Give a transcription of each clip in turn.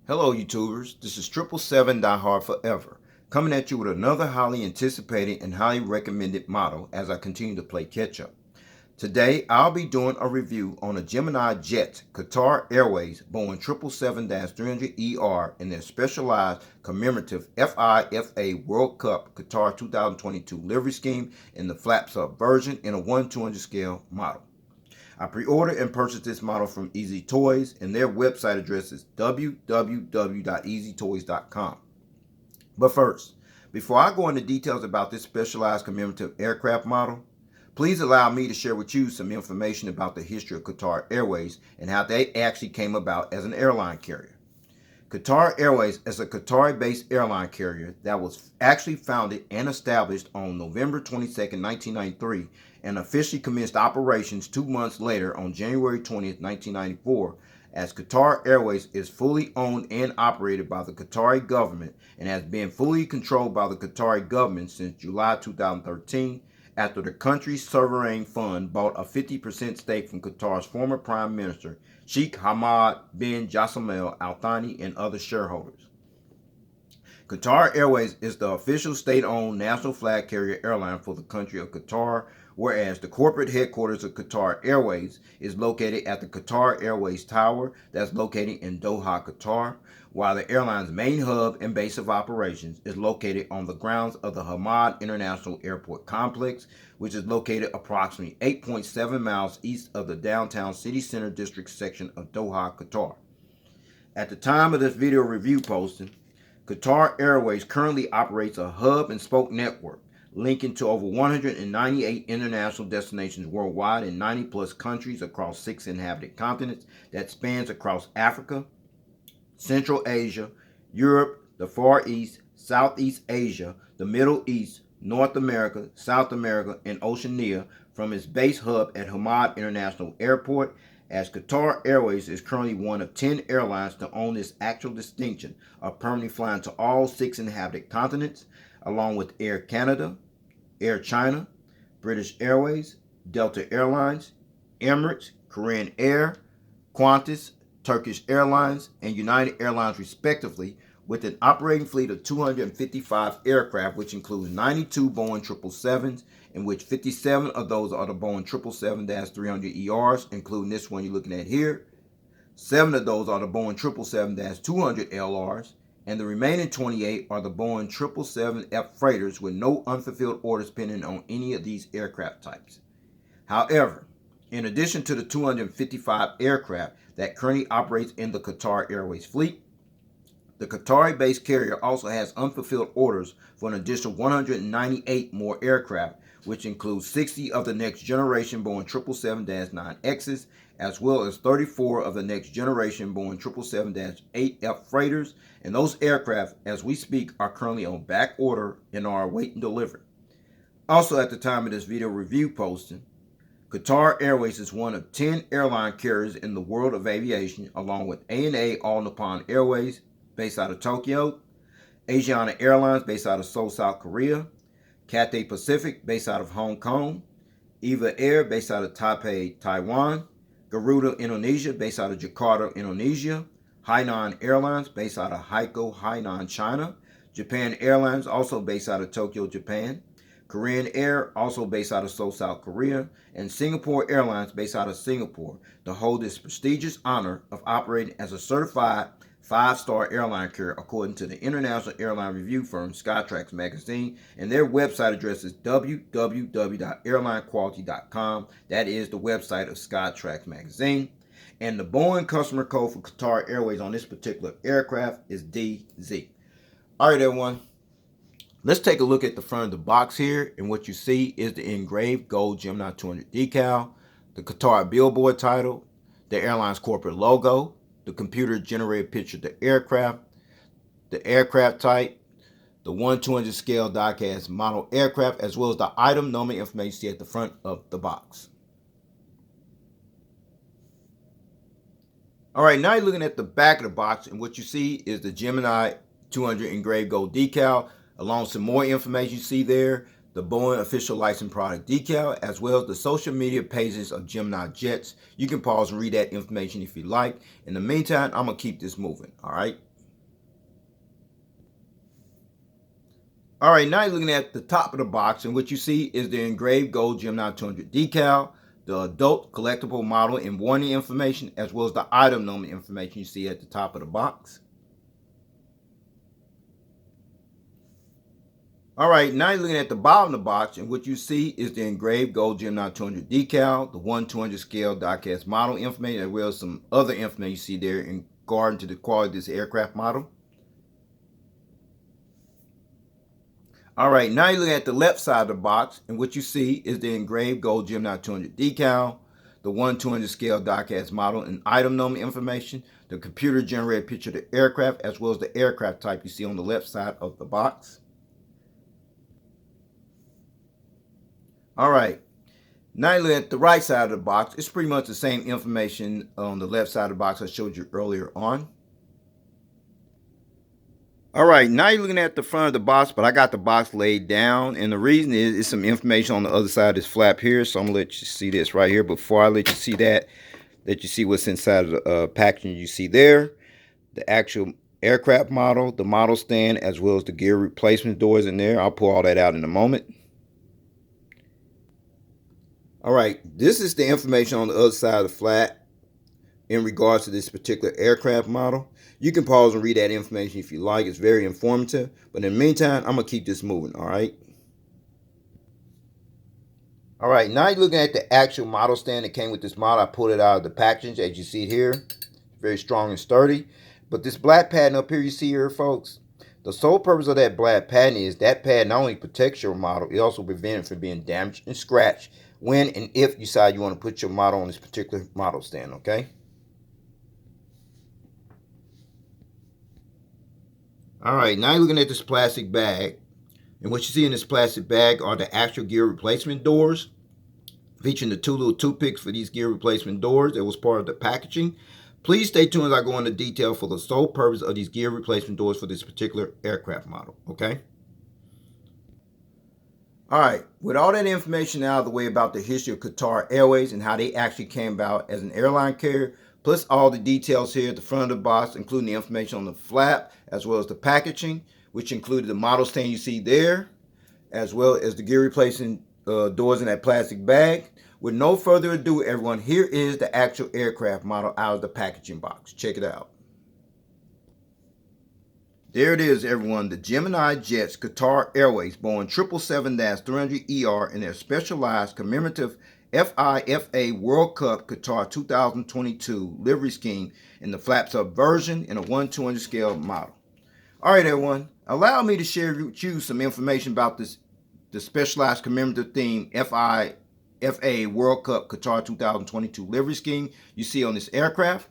Hello YouTubers, this is 777 Die Hard Forever, coming at you with another highly anticipated and highly recommended model as I continue to play catch up. Today I'll be doing a review on a Gemini jet, Qatar Airways Boeing 777-300ER in their specialized commemorative FIFA World Cup Qatar 2022 livery scheme in the flaps up version in a 1/200 scale model. I pre-ordered and purchased this model from Easy Toys, and their website address is www.easytoys.com. But first, before I go into details about this specialized commemorative aircraft model, please allow me to share with you some information about the history of Qatar Airways and how they actually came about as an airline carrier. Qatar Airways is a Qatari-based airline carrier that was actually founded and established on November 22, 1993, and officially commenced operations 2 months later on January 20, 1994, as Qatar Airways is fully owned and operated by the Qatari government and has been fully controlled by the Qatari government since July 2013, after the country's sovereign fund bought a 50% stake from Qatar's former Prime Minister, Sheikh Hamad bin Jassim Al Thani, and other shareholders. Qatar Airways is the official state-owned national flag carrier airline for the country of Qatar, whereas the corporate headquarters of Qatar Airways is located at the Qatar Airways Tower that's located in Doha, Qatar, while the airline's main hub and base of operations is located on the grounds of the Hamad International Airport Complex, which is located approximately 8.7 miles east of the downtown city center district section of Doha, Qatar. At the time of this video review posting, Qatar Airways currently operates a hub and spoke network linking to over 198 international destinations worldwide in 90 plus countries across 6 inhabited continents that spans across Africa, Central Asia, Europe, the Far East, Southeast Asia, the Middle East, North America, South America, and Oceania from its base hub at Hamad International Airport, as Qatar Airways is currently one of 10 airlines to own this actual distinction of permanently flying to all 6 inhabited continents, along with Air Canada, Air China, British Airways, Delta Airlines, Emirates, Korean Air, Qantas, Turkish Airlines, and United Airlines respectively, with an operating fleet of 255 aircraft, which includes 92 Boeing 777s, in which 57 of those are the Boeing 777-300ERs, including this one you're looking at here. 7 of those are the Boeing 777-200LRs, and the remaining 28 are the Boeing 777F freighters with no unfulfilled orders pending on any of these aircraft types. However, in addition to the 255 aircraft that currently operates in the Qatar Airways fleet, the Qatari-based carrier also has unfulfilled orders for an additional 198 more aircraft, which includes 60 of the next generation Boeing 777-9Xs, as well as 34 of the next generation Boeing 777-8F freighters, and those aircraft, as we speak, are currently on back order and are awaiting delivery. Also, at the time of this video review posting, Qatar Airways is one of 10 airline carriers in the world of aviation, along with ANA All Nippon Airways, based out of Tokyo, Asiana Airlines, based out of Seoul, South Korea, Cathay Pacific, based out of Hong Kong, Eva Air, based out of Taipei, Taiwan, Garuda Indonesia, based out of Jakarta, Indonesia, Hainan Airlines, based out of Haikou, Hainan, China, Japan Airlines, also based out of Tokyo, Japan, Korean Air, also based out of Seoul, South Korea, and Singapore Airlines, based out of Singapore, to hold this prestigious honor of operating as a certified 5-star airline carrier according to the international airline review firm Skytrax magazine, and their website address is www.airlinequality.com. That is the website of Skytrax magazine. And the Boeing customer code for Qatar Airways on this particular aircraft is DZ. All right, everyone. Let's take a look at the front of the box here, and what you see is the engraved gold Gemini 200 decal, the Qatar billboard title, the airline's corporate logo, the computer-generated picture of the aircraft type, the 1/200 scale die-cast model aircraft, as well as the item number information you see at the front of the box. All right, now you're looking at the back of the box, and what you see is the Gemini 200 engraved gold decal, along with some more information you see there, the Boeing official license product decal, as well as the social media pages of Gemini Jets. You can pause and read that information if you like. In the meantime, I'm going to keep this moving, all right? All right, now you're looking at the top of the box, and what you see is the engraved gold Gemini 200 decal, the adult collectible model and warranty information, as well as the item number information you see at the top of the box. All right, now you're looking at the bottom of the box, and what you see is the engraved gold Gemini 200 decal, the 1/200 scale die-cast model information, as well as some other information you see there in regard to the quality of this aircraft model. All right, now you look at the left side of the box, and what you see is the engraved gold Gemini 200 decal, the 1/200 scale die-cast model and item number information, the computer-generated picture of the aircraft, as well as the aircraft type you see on the left side of the box. All right, now you look at the right side of the box. It's pretty much the same information on the left side of the box I showed you earlier on. All right, now you're looking at the front of the box, but I got the box laid down, and the reason is it's some information on the other side of this flap here, so I'm gonna let you see this right here. Before I let you see that, let you see what's inside of the packaging you see there, the actual aircraft model, the model stand, as well as the gear replacement doors in there. I'll pull all that out in a moment. All right, this is the information on the other side of the flap in regards to this particular aircraft model. You can pause and read that information if you like. It's very informative. But in the meantime, I'm going to keep this moving, all right? All right, now you're looking at the actual model stand that came with this model. I pulled it out of the packaging, as you see it here. Very strong and sturdy. But this black padding up here you see here, folks, the sole purpose of that black padding is that pad not only protects your model, it also prevents it from being damaged and scratched when and if you decide you want to put your model on this particular model stand, okay? All right, now you're looking at this plastic bag. And what you see in this plastic bag are the actual gear replacement doors, featuring the 2 little toothpicks for these gear replacement doors that was part of the packaging. Please stay tuned as I go into detail for the sole purpose of these gear replacement doors for this particular aircraft model, okay? All right, with all that information out of the way about the history of Qatar Airways and how they actually came about as an airline carrier, plus all the details here at the front of the box, including the information on the flap, as well as the packaging, which included the model stand you see there, as well as the gear replacement doors in that plastic bag. With no further ado, everyone, here is the actual aircraft model out of the packaging box. Check it out. There it is, everyone, the Gemini Jets Qatar Airways Boeing 777-300ER in their specialized commemorative FIFA World Cup Qatar 2022 livery scheme in the flaps up version in a 1/200 scale model. All right, everyone, allow me to share with you some information about the specialized commemorative theme FIFA World Cup Qatar 2022 livery scheme you see on this aircraft.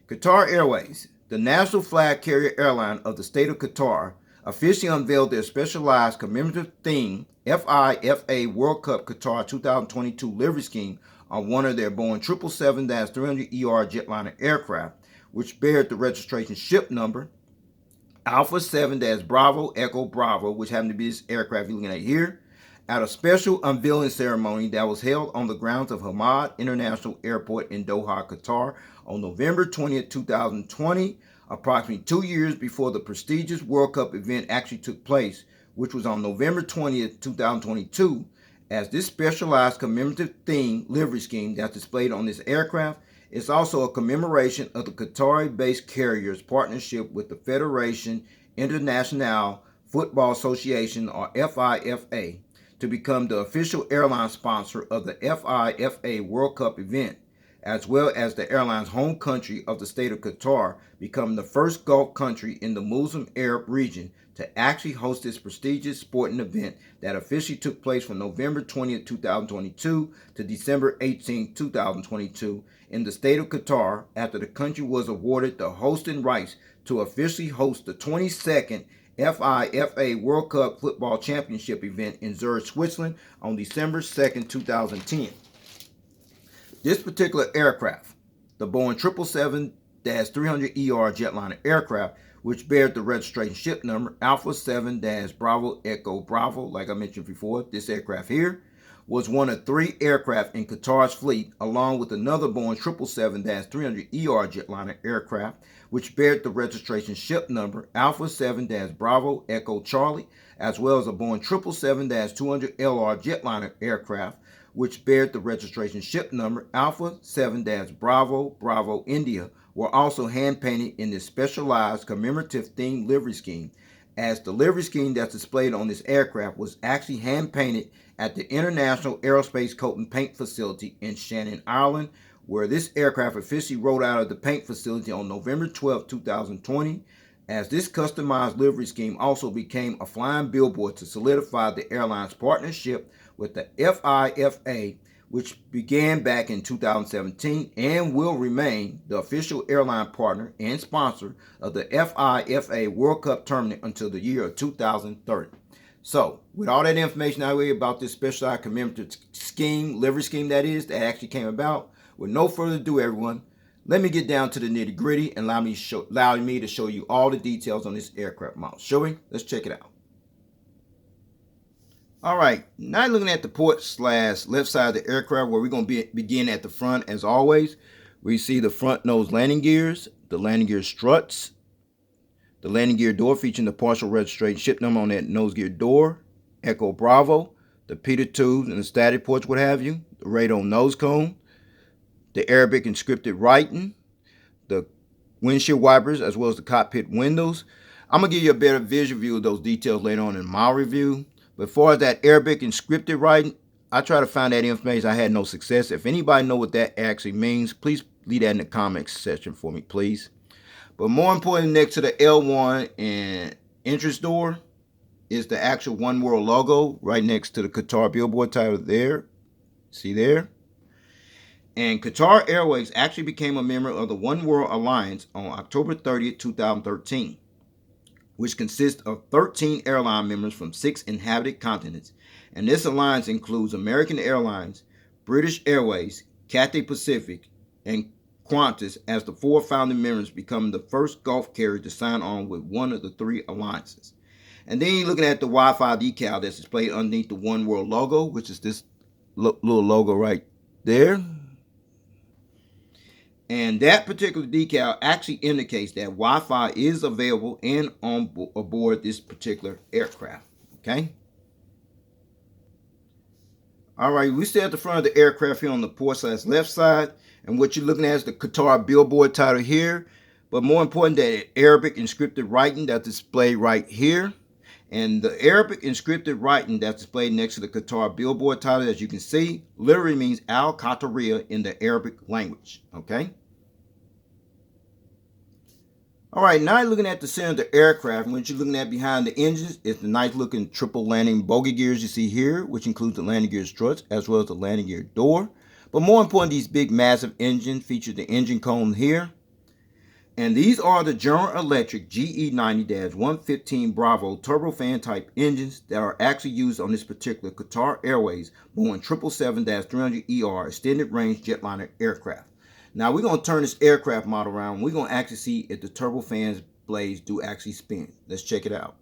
Qatar Airways, the national flag carrier airline of the state of Qatar, officially unveiled their specialized commemorative theme FIFA World Cup Qatar 2022 livery scheme on one of their Boeing 777-300ER Jetliner aircraft, which bears the registration ship number Alpha 7-Bravo Echo Bravo, which happened to be this aircraft you're looking at here, at a special unveiling ceremony that was held on the grounds of Hamad International Airport in Doha, Qatar on November 20th, 2020, approximately 2 years before the prestigious World Cup event actually took place, which was on November 20th, 2022, as this specialized commemorative theme livery scheme that's displayed on this aircraft is also a commemoration of the Qatari-based carrier's partnership with the Federation Internationale Football Association, or FIFA, to become the official airline sponsor of the FIFA World Cup event, as well as the airline's home country of the state of Qatar, becoming the first Gulf country in the Muslim Arab region to actually host this prestigious sporting event that officially took place from November 20th, 2022 to December 18th, 2022 in the state of Qatar, after the country was awarded the hosting rights to officially host the 22nd FIFA World Cup Football Championship event in Zurich, Switzerland on December 2nd, 2010. This particular aircraft, the Boeing 777-300ER Jetliner aircraft, which bears the registration ship number Alpha 7-Bravo Echo Bravo, like I mentioned before, this aircraft here, was one of 3 aircraft in Qatar's fleet, along with another Boeing 777-300ER Jetliner aircraft, which bears the registration ship number Alpha 7-Bravo Echo Charlie, as well as a Boeing 777-200LR Jetliner aircraft, which bears the registration ship number Alpha 7-Bravo Bravo India, were also hand-painted in this specialized commemorative themed livery scheme, as the livery scheme that's displayed on this aircraft was actually hand-painted at the International Aerospace Coat and Paint Facility in Shannon, Ireland, where this aircraft officially rolled out of the paint facility on November 12, 2020, as this customized livery scheme also became a flying billboard to solidify the airline's partnership with the FIFA, which began back in 2017 and will remain the official airline partner and sponsor of the FIFA World Cup tournament until the year of 2030. So, with all that information out here about this specialized commemorative scheme, livery scheme that actually came about, with no further ado, everyone, let me get down to the nitty gritty and allow me to show you all the details on this aircraft model. Shall we? Let's check it out. Alright, now looking at the port/left side of the aircraft, where we're going to begin at the front as always. We see the front nose landing gears, the landing gear struts, the landing gear door featuring the partial registration ship number on that nose gear door, Echo Bravo, the pitot tubes and the static ports, what have you, the radome nose cone, the Arabic inscripted writing, the windshield wipers, as well as the cockpit windows. I'm going to give you a better visual view of those details later on in my review. But as far as that Arabic inscripted writing, I try to find that information. I had no success. If anybody know what that actually means, please leave that in the comments section for me, please. But more important, next to the L1 and entrance door is the actual One World logo right next to the Qatar billboard title there. See there? And Qatar Airways actually became a member of the One World Alliance on October 30th, 2013. Which consists of 13 airline members from 6 inhabited continents. And this alliance includes American Airlines, British Airways, Cathay Pacific, and Qantas as the 4 founding members, becoming the first Gulf carrier to sign on with one of the 3 alliances. And then you're looking at the Wi-Fi decal that's displayed underneath the One World logo, which is this little logo right there. And that particular decal actually indicates that Wi-Fi is available and aboard this particular aircraft. Okay. All right, we stay at the front of the aircraft here on the port/left side, and what you're looking at is the Qatar billboard title here. But more important, that Arabic inscripted writing that's displayed right here. And the Arabic inscripted writing that's displayed next to the Qatar billboard title, as you can see, literally means Al-Qataria in the Arabic language. Okay. Alright, now you're looking at the center of the aircraft, and what you're looking at behind the engines is the nice looking triple landing bogey gears you see here, which includes the landing gear struts as well as the landing gear door. But more important, these big massive engines feature the engine cone here. And these are the General Electric GE90-115 Bravo turbofan type engines that are actually used on this particular Qatar Airways Boeing 777-300ER extended range jetliner aircraft. Now we're going to turn this aircraft model around. We're going to actually see if the turbofan blades do actually spin. Let's check it out.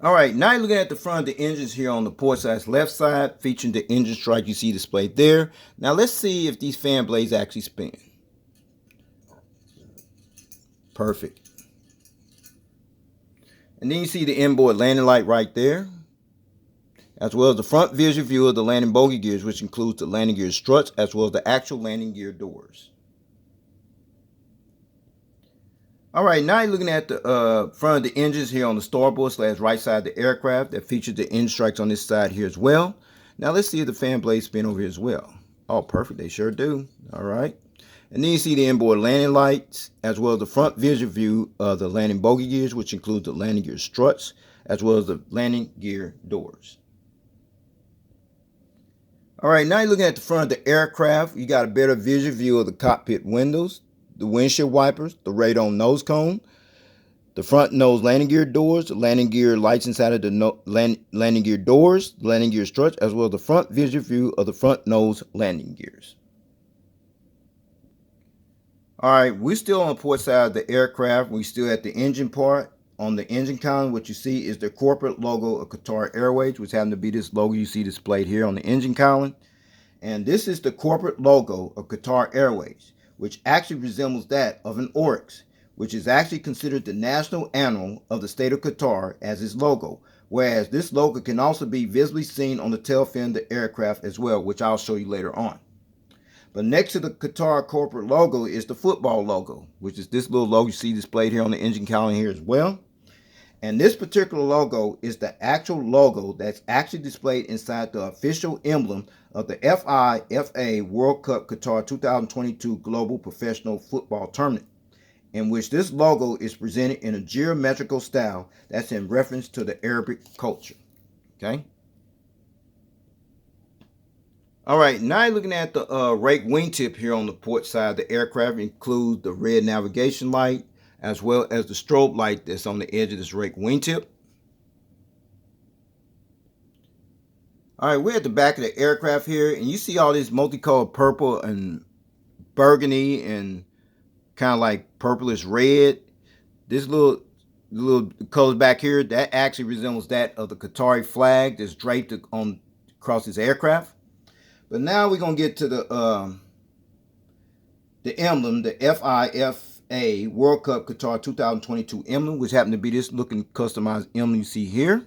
Alright, now you're looking at the front of the engines here on the port/left side, featuring the engine strike you see displayed there. Now let's see if these fan blades actually spin. Perfect. And then you see the inboard landing light right there, as well as the front visual view of the landing bogey gears, which includes the landing gear struts as well as the actual landing gear doors. Alright, now you're looking at the front of the engines here on the starboard/right side of the aircraft that features the engine strikes on this side here as well. Now let's see if the fan blades spin over here as well. Oh, perfect. They sure do. Alright. And then you see the inboard landing lights, as well as the front visual view of the landing bogey gears, which includes the landing gear struts, as well as the landing gear doors. Alright, now you're looking at the front of the aircraft. You got a better visual view of the cockpit windows, the windshield wipers, the radome nose cone, the front nose landing gear doors, the landing gear lights inside of the landing gear doors, the landing gear struts, as well as the front visual view of the front nose landing gears. Alright, we're still on the port side of the aircraft. We're still at the engine part. on the engine column, what you see is the corporate logo of Qatar Airways, which happens to be this logo you see displayed here on the engine column. And this is the corporate logo of Qatar Airways, which actually resembles that of an Oryx, which is actually considered the national animal of the state of Qatar as its logo, whereas this logo can also be visibly seen on the tail fin of the aircraft as well, which I'll show you later on. But next to the Qatar corporate logo is the football logo, which is this little logo you see displayed here on the engine column here as well. And this particular logo is the actual logo that's actually displayed inside the official emblem of the FIFA World Cup Qatar 2022 Global Professional Football Tournament, in which this logo is presented in a geometrical style that's in reference to the Arabic culture. Okay. All right, now you're looking at the rake wingtip here on the port side of the aircraft. It includes the red navigation light as well as the strobe light that's on the edge of this rake wingtip. All right, we're at the back of the aircraft here, and you see all this multicolored purple and burgundy and kind of like purplish red. This little colors back here, that actually resembles that of the Qatari flag that's draped on across this aircraft. But now we're gonna get to the emblem, the FIFA World Cup Qatar 2022 emblem, which happened to be this looking customized emblem you see here.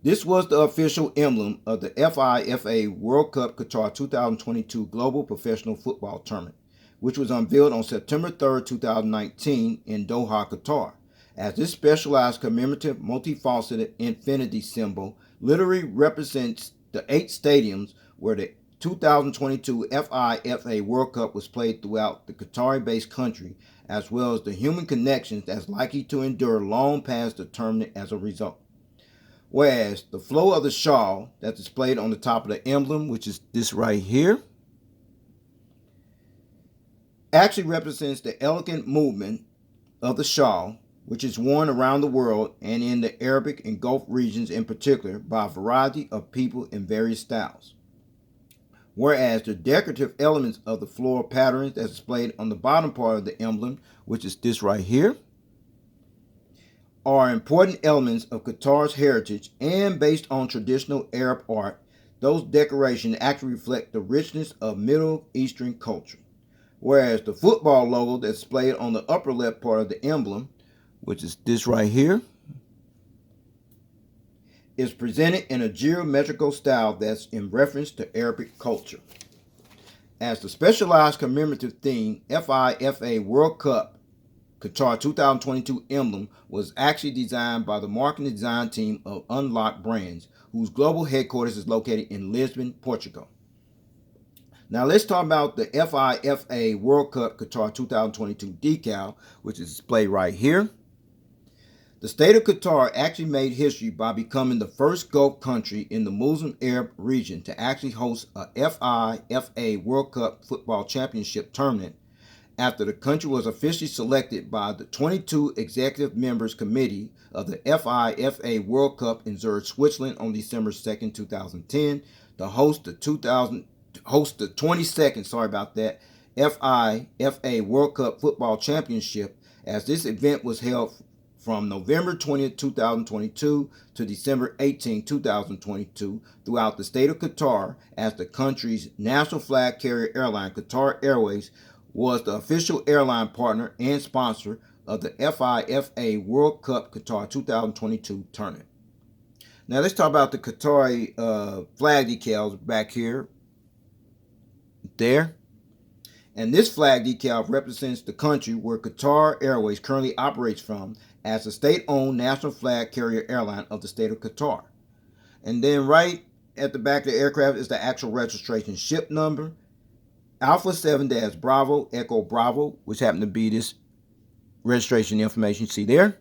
This was the official emblem of the FIFA World Cup Qatar 2022 Global Professional Football Tournament, which was unveiled on September 3rd, 2019 in Doha, Qatar, as this specialized commemorative multifaceted infinity symbol literally represents the 8 stadiums where the 2022 FIFA World Cup was played throughout the Qatari-based country, as well as the human connections that's likely to endure long past the tournament as a result. Whereas the flow of the shawl that's displayed on the top of the emblem, which is this right here, actually represents the elegant movement of the shawl, which is worn around the world and in the Arabic and Gulf regions in particular by a variety of people in various styles. Whereas the decorative elements of the floral patterns that's displayed on the bottom part of the emblem, which is this right here, are important elements of Qatar's heritage, and based on traditional Arab art, those decorations actually reflect the richness of Middle Eastern culture. Whereas the football logo that's displayed on the upper left part of the emblem, which is this right here, is presented in a geometrical style that's in reference to Arabic culture. As the specialized commemorative theme, FIFA World Cup Qatar 2022 emblem was actually designed by the marketing design team of Unlocked Brands, whose global headquarters is located in Lisbon, Portugal. Now let's talk about the FIFA World Cup Qatar 2022 decal, which is displayed right here. The state of Qatar actually made history by becoming the first Gulf country in the Muslim Arab region to actually host a FIFA World Cup Football Championship tournament, after the country was officially selected by the 22 executive members committee of the FIFA World Cup in Zurich, Switzerland on December 2nd, 2010 to host the 22nd FIFA World Cup Football Championship, as this event was held from November 20th, 2022 to December 18, 2022 throughout the state of Qatar, as the country's national flag carrier airline, Qatar Airways, was the official airline partner and sponsor of the FIFA World Cup Qatar 2022 tournament. Now let's talk about the Qatari flag decals back here. There. And this flag decal represents the country where Qatar Airways currently operates from, as a state-owned national flag carrier airline of the state of Qatar. And then right at the back of the aircraft is the actual registration ship number, Alpha 7-Bravo Echo Bravo, which happened to be this registration information you see there.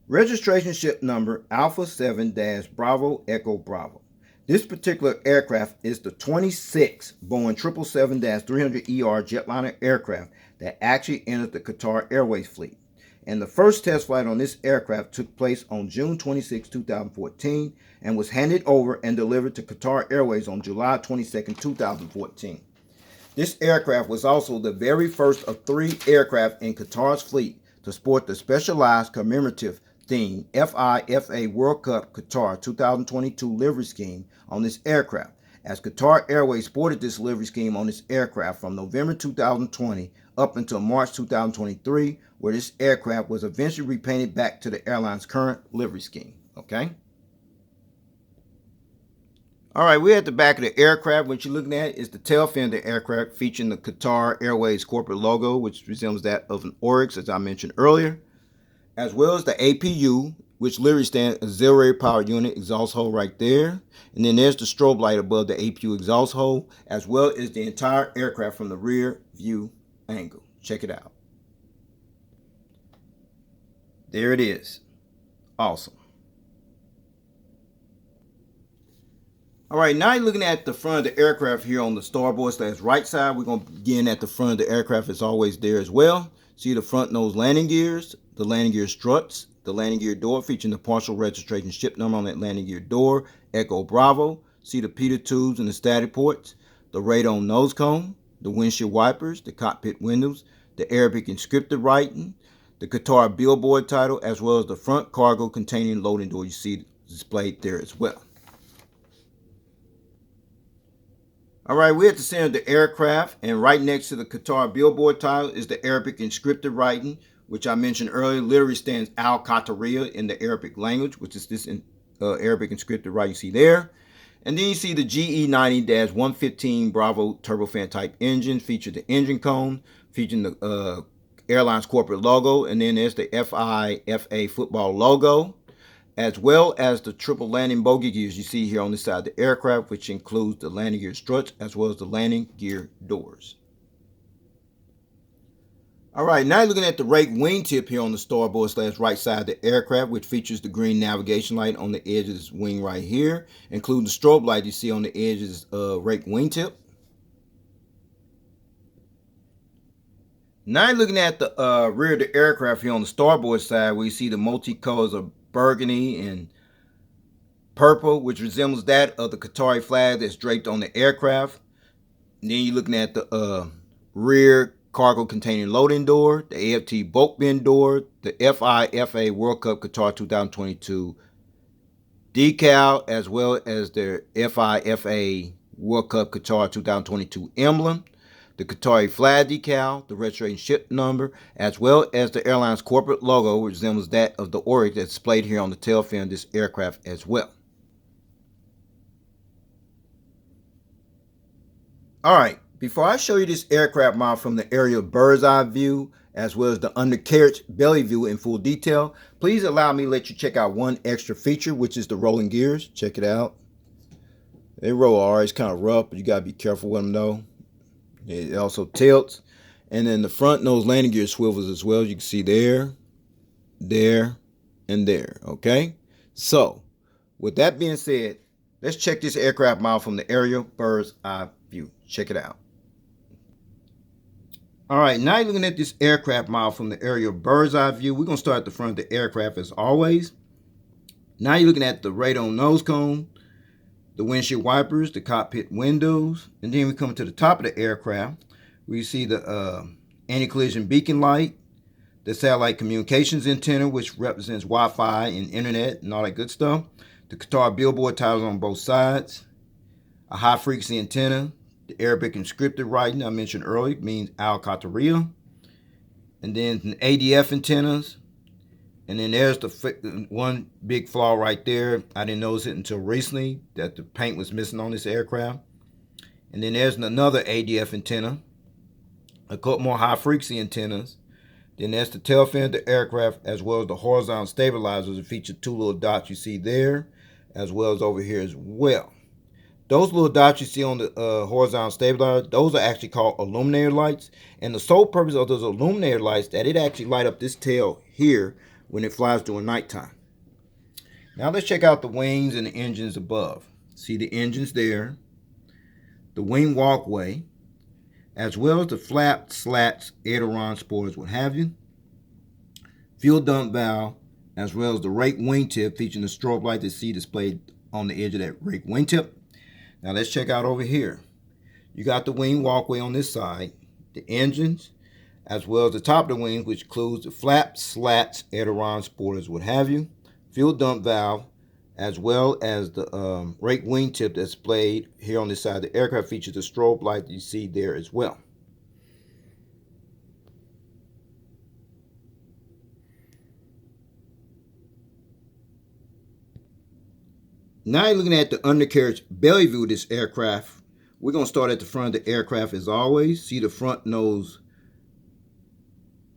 Registration ship number Alpha 7-Bravo Echo Bravo. This particular aircraft is the 26th Boeing 777-300ER Jetliner aircraft that actually entered the Qatar Airways fleet. And the first test flight on this aircraft took place on June 26, 2014 and was handed over and delivered to Qatar Airways on July 22, 2014. This aircraft was also the very first of 3 aircraft in Qatar's fleet to sport the specialized commemorative theme FIFA World Cup Qatar 2022 livery scheme on this aircraft, as Qatar Airways sported this livery scheme on this aircraft from November 2020 up until March 2023, where this aircraft was eventually repainted back to the airline's current livery scheme. Okay? Alright, we're at the back of the aircraft. What you're looking at is the tail fin of the aircraft, featuring the Qatar Airways corporate logo, which resembles that of an Oryx, as I mentioned earlier, as well as the APU, which literally stands Auxiliary Power Unit exhaust hole right there. And then there's the strobe light above the APU exhaust hole, as well as the entire aircraft from the rear view angle. Check it out. There it is. Awesome. Alright, now you're looking at the front of the aircraft here on the starboard / right side. We're going to begin at the front of the aircraft. It's always there as well. See the front nose landing gears, the landing gear struts, the landing gear door featuring the partial registration ship number on that landing gear door, Echo Bravo. See the Peter tubes and the static ports, the radome nose cone, the windshield wipers, the cockpit windows, the Arabic inscripted writing, the Qatar billboard title, as well as the front cargo containing loading door you see displayed there as well. Alright, we're at the center of the aircraft, and right next to the Qatar billboard title is the Arabic inscripted writing, which I mentioned earlier. Literally stands Al-Qataria in the Arabic language, which is this Arabic inscripted writing you see there. And then you see the GE90-115 Bravo turbofan type engine, featured the engine cone, featuring the airline's corporate logo, and then there's the FIFA football logo, as well as the triple landing bogey gears you see here on this side of the aircraft, which includes the landing gear struts as well as the landing gear doors. Alright, now you're looking at the rake wingtip here on the starboard / right side of the aircraft, which features the green navigation light on the edge of this wing right here, including the strobe light you see on the edges of rake wingtip. Now you're looking at the rear of the aircraft here on the starboard side, where you see the multi-colors of burgundy and purple, which resembles that of the Qatari flag that's draped on the aircraft. And then you're looking at the rear cargo containing loading door, the AFT bulk bin door, the FIFA World Cup Qatar 2022 decal, as well as the FIFA World Cup Qatar 2022 emblem, the Qatari flag decal, the registration ship number, as well as the airline's corporate logo, which resembles that of the Oryx that's displayed here on the tail fin of this aircraft as well. Alright, before I show you this aircraft model from the aerial bird's eye view, as well as the undercarriage belly view in full detail, please allow me to let you check out one extra feature, which is the rolling gears. Check it out. They roll alright. It's kind of rough, but you got to be careful with them though. It also tilts. And then the front nose landing gear swivels as well. You can see there, there, and there. Okay? So, with that being said, let's check this aircraft model from the aerial bird's eye view. Check it out. Alright, now you're looking at this aircraft model from the aerial bird's eye view. We're going to start at the front of the aircraft as always. Now you're looking at the radome nose cone, the windshield wipers, the cockpit windows, and then we come to the top of the aircraft where you see the anti-collision beacon light, the satellite communications antenna, which represents Wi-Fi and internet and all that good stuff, the Qatar billboard titles on both sides, a high-frequency antenna, the Arabic inscripted writing I mentioned earlier means Al-Qataria, and then the ADF antennas. And then there's the one big flaw right there. I didn't notice it until recently that the paint was missing on this aircraft. And then there's another ADF antenna, a couple more high frequency antennas. Then there's the tail fin of the aircraft, as well as the horizontal stabilizers that feature 2 little dots you see there, as well as over here as well. Those little dots you see on the horizontal stabilizer, those are actually called illuminator lights. And the sole purpose of those illuminator lights, that it actually light up this tail here when it flies during nighttime. Now let's check out the wings and the engines above. See the engines there, the wing walkway, as well as the flap, slats, aileron, spoilers, what have you. Fuel dump valve, as well as the rake wingtip featuring the strobe light that you see displayed on the edge of that rake wingtip. Now let's check out over here. You got the wing walkway on this side, the engines, as well as the top of the wing, which includes the flaps, slats, ailerons, spoilers, what have you. Fuel dump valve, as well as the rake wingtip displayed here on this side. The aircraft features the strobe light that you see there as well. Now you're looking at the undercarriage belly view of this aircraft. We're going to start at the front of the aircraft as always. See the front nose,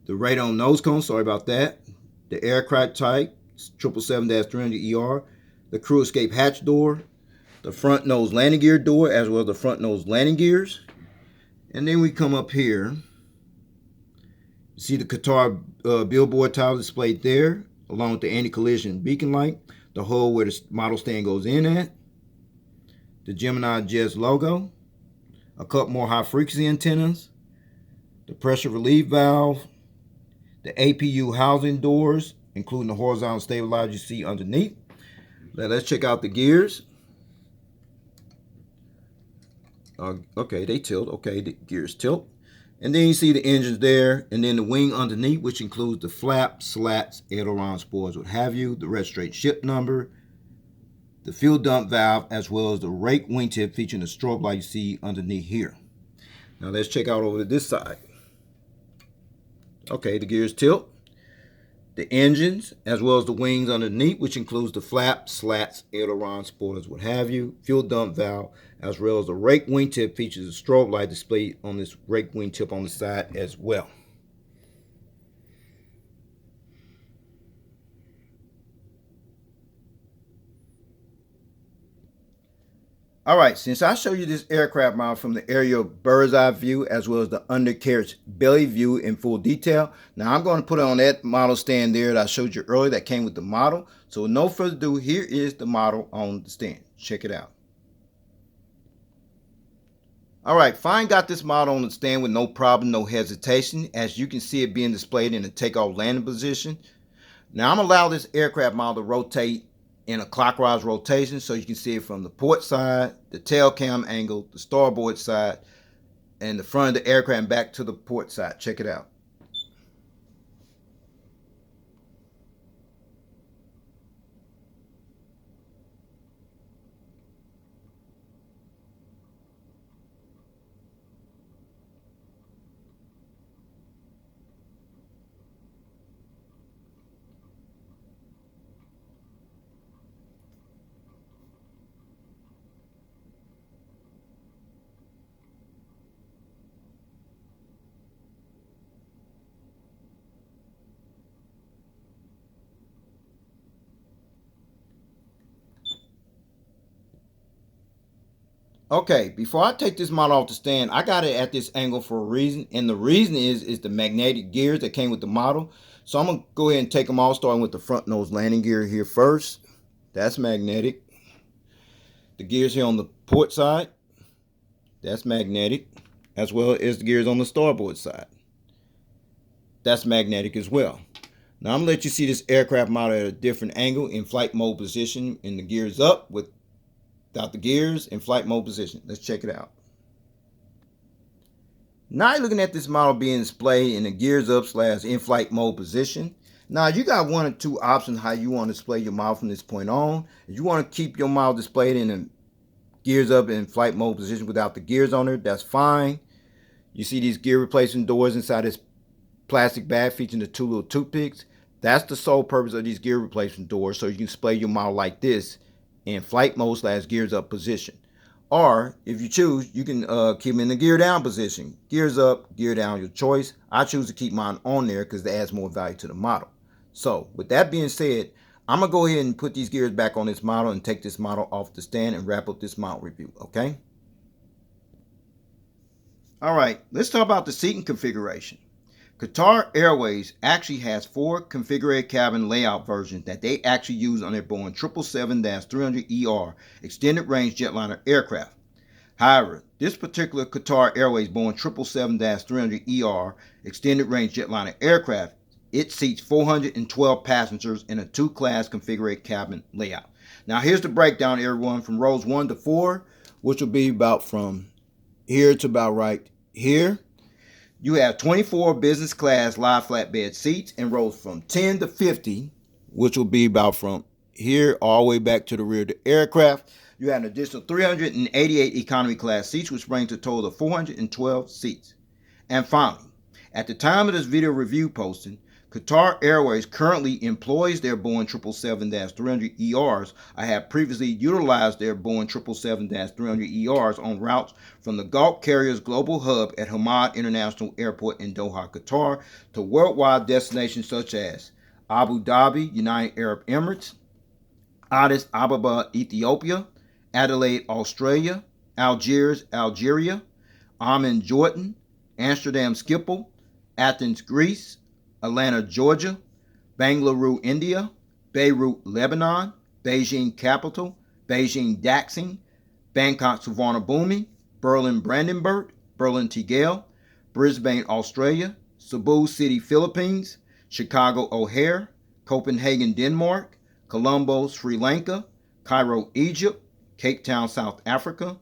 the radome nose cone, sorry about that. The aircraft type, 777-300ER. The crew escape hatch door. The front nose landing gear door, as well as the front nose landing gears. And then we come up here. You see the Qatar billboard tile displayed there, along with the anti-collision beacon light. The hole where the model stand goes in at. The Gemini Jets logo. A couple more high frequency antennas. The pressure relief valve. The APU housing doors, including the horizontal stabilizer you see underneath. Now let's check out the gears. Okay, they tilt. Okay, the gears tilt. And then you see the engines there, and then the wing underneath, which includes the flaps, slats, aileron, spoilers, what have you, the registration ship number, the fuel dump valve, as well as the rake wingtip featuring the strobe light you see underneath here. Now let's check out over to this side. Okay, the gears tilt. The engines, as well as the wings underneath, which includes the flaps, slats, aileron, spoilers, what have you, fuel dump valve, as well as the rake wingtip features a strobe light displayed on this rake wingtip on the side as well. All right, since I show you this aircraft model from the aerial bird's eye view as well as the undercarriage belly view in full detail, now I'm going to put it on that model stand there that I showed you earlier that came with the model. So with no further ado, here is the model on the stand. Check it out. All right, fine, got this model on the stand with no problem, no hesitation. As you can see it being displayed in the takeoff landing position. Now I'm going to allow this aircraft model to rotate in a clockwise rotation so you can see it from the port side, the tail cam angle, the starboard side, and the front of the aircraft and back to the port side. Check it out. Okay, before I take this model off the stand, I got it at this angle for a reason. And the reason is the magnetic gears that came with the model. So I'm going to go ahead and take them all, starting with the front nose landing gear here first. That's magnetic. The gears here on the port side, that's magnetic. As well as the gears on the starboard side. That's magnetic as well. Now I'm going to let you see this aircraft model at a different angle in flight mode position, and the gears up without the gears in flight mode position. Let's check it out. Now you're looking at this model being displayed in the gears up / in flight mode position. Now you got one or two options how you want to display your model from this point on. If you want to keep your model displayed in the gears up in flight mode position without the gears on it, that's fine. You see these gear replacement doors inside this plastic bag featuring the two little toothpicks. That's the sole purpose of these gear replacement doors, so you can display your model like this in flight mode / gears up position. Or if you choose, you can keep them in the gear down position. Gears up, gear down, your choice. I choose to keep mine on there because it adds more value to the model. So with that being said, I'm going to go ahead and put these gears back on this model and take this model off the stand and wrap up this model review, okay? All right, let's talk about the seating configuration. Qatar Airways actually has 4 configured cabin layout versions that they actually use on their Boeing 777-300ER extended range jetliner aircraft. However, this particular Qatar Airways Boeing 777-300ER extended range jetliner aircraft, it seats 412 passengers in a 2-class configured cabin layout. Now here's the breakdown, everyone, from rows 1 to 4, which will be about from here to about right here. You have 24 business class live flatbed seats in rows from 10 to 50, which will be about from here all the way back to the rear of the aircraft. You have an additional 388 economy class seats, which brings a total of 412 seats. And finally, at the time of this video review posting, Qatar Airways currently employs their Boeing 777-300ERs. I have previously utilized their Boeing 777-300ERs on routes from the Gulf Carriers Global Hub at Hamad International Airport in Doha, Qatar, to worldwide destinations such as Abu Dhabi, United Arab Emirates, Addis Ababa, Ethiopia, Adelaide, Australia, Algiers, Algeria, Amman, Jordan, Amsterdam, Schiphol, Athens, Greece, Atlanta, Georgia, Bangalore, India, Beirut, Lebanon, Beijing, Capital, Beijing, Daxing, Bangkok, Suvarnabhumi, Berlin, Brandenburg, Berlin, Tegel, Brisbane, Australia, Cebu City, Philippines, Chicago, O'Hare, Copenhagen, Denmark, Colombo, Sri Lanka, Cairo, Egypt, Cape Town, South Africa,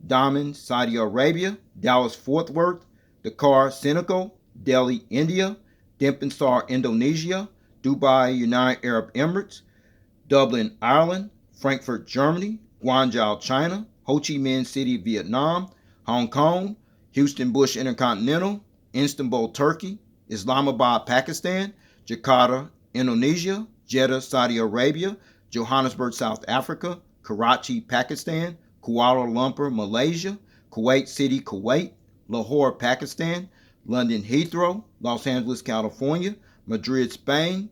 Daman, Saudi Arabia, Dallas, Fort Worth, Dakar, Senegal, Delhi, India, Denpasar, Indonesia, Dubai, United Arab Emirates, Dublin, Ireland, Frankfurt, Germany, Guangzhou, China, Ho Chi Minh City, Vietnam, Hong Kong, Houston Bush Intercontinental, Istanbul, Turkey, Islamabad, Pakistan, Jakarta, Indonesia, Jeddah, Saudi Arabia, Johannesburg, South Africa, Karachi, Pakistan, Kuala Lumpur, Malaysia, Kuwait City, Kuwait, Lahore, Pakistan, London Heathrow, Los Angeles, California, Madrid, Spain,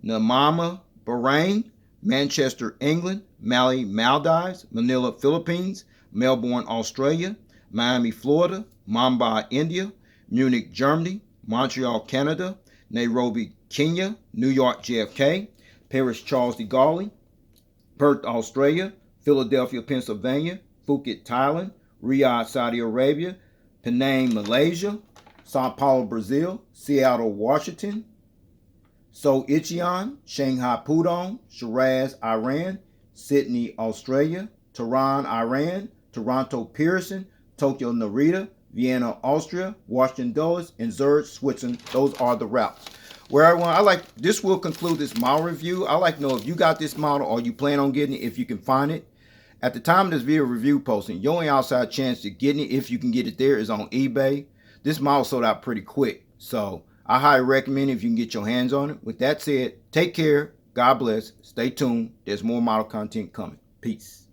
Namama, Bahrain, Manchester, England, Mali, Maldives, Manila, Philippines, Melbourne, Australia, Miami, Florida, Mumbai, India, Munich, Germany, Montreal, Canada, Nairobi, Kenya, New York, JFK, Paris, Charles de Gaulle, Perth, Australia, Philadelphia, Pennsylvania, Phuket, Thailand, Riyadh, Saudi Arabia, Penang, Malaysia, Sao Paulo, Brazil, Seattle, Washington, Seoul, Incheon, Shanghai, Pudong, Shiraz, Iran, Sydney, Australia, Tehran, Iran, Toronto, Pearson, Tokyo, Narita, Vienna, Austria, Washington, Dulles, and Zurich, Switzerland. Those are the routes. Where I like this will conclude this model review. I like to know if you got this model or you plan on getting it, if you can find it. At the time of this video review posting, your only outside chance to getting it, if you can get it there, is on eBay. This model sold out pretty quick, so I highly recommend it if you can get your hands on it. With that said, take care, God bless, stay tuned, there's more model content coming. Peace.